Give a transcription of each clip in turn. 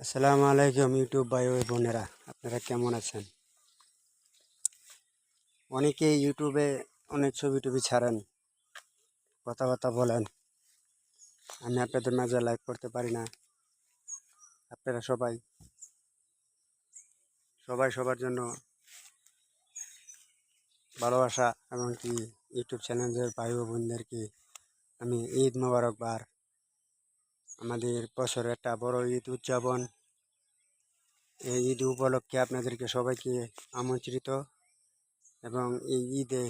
আসসালামু আলাইকুম ইউটিউব ভাই ও বোনেরা, আপনারা কেমন আছেন? অনেকেই ইউটিউবে অনেক ছবি টবি ছাড়েন, কথাবার্তা বলেন। আমি আপনাদের মাঝে লাইভ করতে পারি না। আপনারা সবাই সবাই সবার জন্য ভালোবাসা, এমনকি ইউটিউব চ্যানেলের ভাই ও বোনদেরকে আমি ঈদ মোবারকবার। আমাদের বছরে একটা বড় ঈদ উদযাপন, এই ঈদ উপলক্ষে আপনাদেরকে সবাইকে আমন্ত্রিত। এবং এই ঈদে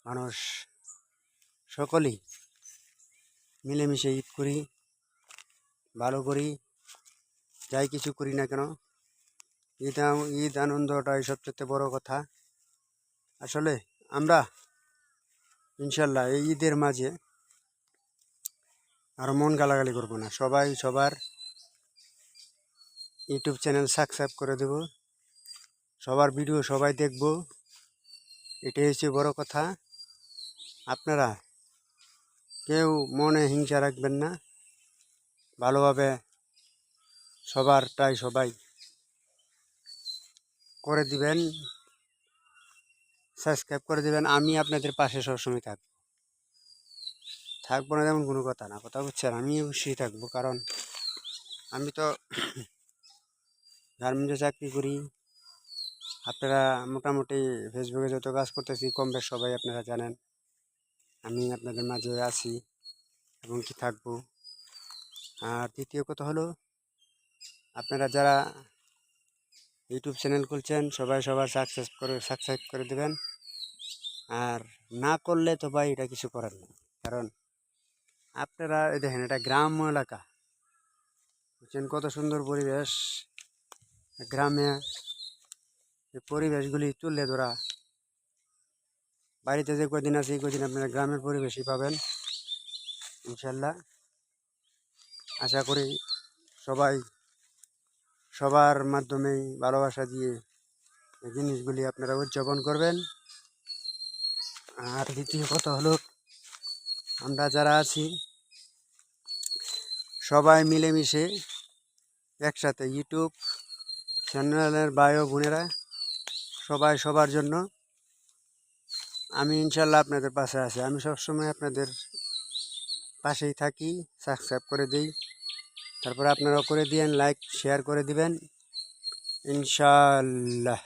মানুষ সকলেই মিলেমিশে ঈদ করি, ভালো করি, যাই কিছু করি না কেন, ঈদ আনন্দটাই সবচেয়ে বড় কথা। আসলে আমরা ইনশাল্লাহ এই ঈদের মাঝে আরো মন গালাগালি করবো না, সবাই সবার ইউটিউব চ্যানেল সাবস্ক্রাইব করে দেব, সবার ভিডিও সবাই দেখব, এটাই হচ্ছে বড় কথা। আপনারা কেউ মনে হিংসা রাখবেন না, ভালোভাবে সবারটাই সবাই করে দিবেন, সাবস্ক্রাইব করে দিবেন। আমি আপনাদের পাশে সবসময় থাকবো না তেমন কোনো কথা না, কথা বুঝছেন? আমি অবশ্যই থাকবো, কারণ আমি তো গার্মেন্টসে চাকরি করি। আপনারা মোটামুটি ফেসবুকে যত কাজ করতেছি কম বেশ সবাই আপনারা জানেন, আমি আপনাদের মাঝে আছি এবং কি থাকবো। আর দ্বিতীয় কথা হলো, আপনারা যারা ইউটিউব চ্যানেল খুলছেন সবাই সবার সাবস্ক্রাইব করে দেবেন। আর না করলে তো ভাই এটা কিছু করার নেই, কারণ আপনারা দেখেন এটা গ্রাম্য এলাকা, বুঝছেন? কত সুন্দর পরিবেশ গ্রামে, এই পরিবেশগুলি তুলে ধরা। বাড়িতে যে কদিন আছে এই কদিন আপনারা গ্রামের পরিবেশই পাবেন ইনশাল্লাহ। আশা করি সবাই সবার মাধ্যমেই ভালোবাসা দিয়ে এই জিনিসগুলি আপনারা উদযাপন করবেন। আর দ্বিতীয় কথা হলো, আমরা যারা আছি সবাই মিলেমিশে একসাথে ইউটিউব চ্যানেলের ভাই ও বোনেরা সবাই সবার জন্য, আমি ইনশাল্লাহ আপনাদের পাশে আছি। আমি সবসময় আপনাদের পাশেই থাকি, সাবস্ক্রাইব করে দিই, তারপরে আপনারাও করে দিয়েন, লাইক শেয়ার করে দিবেন ইনশাল্লাহ।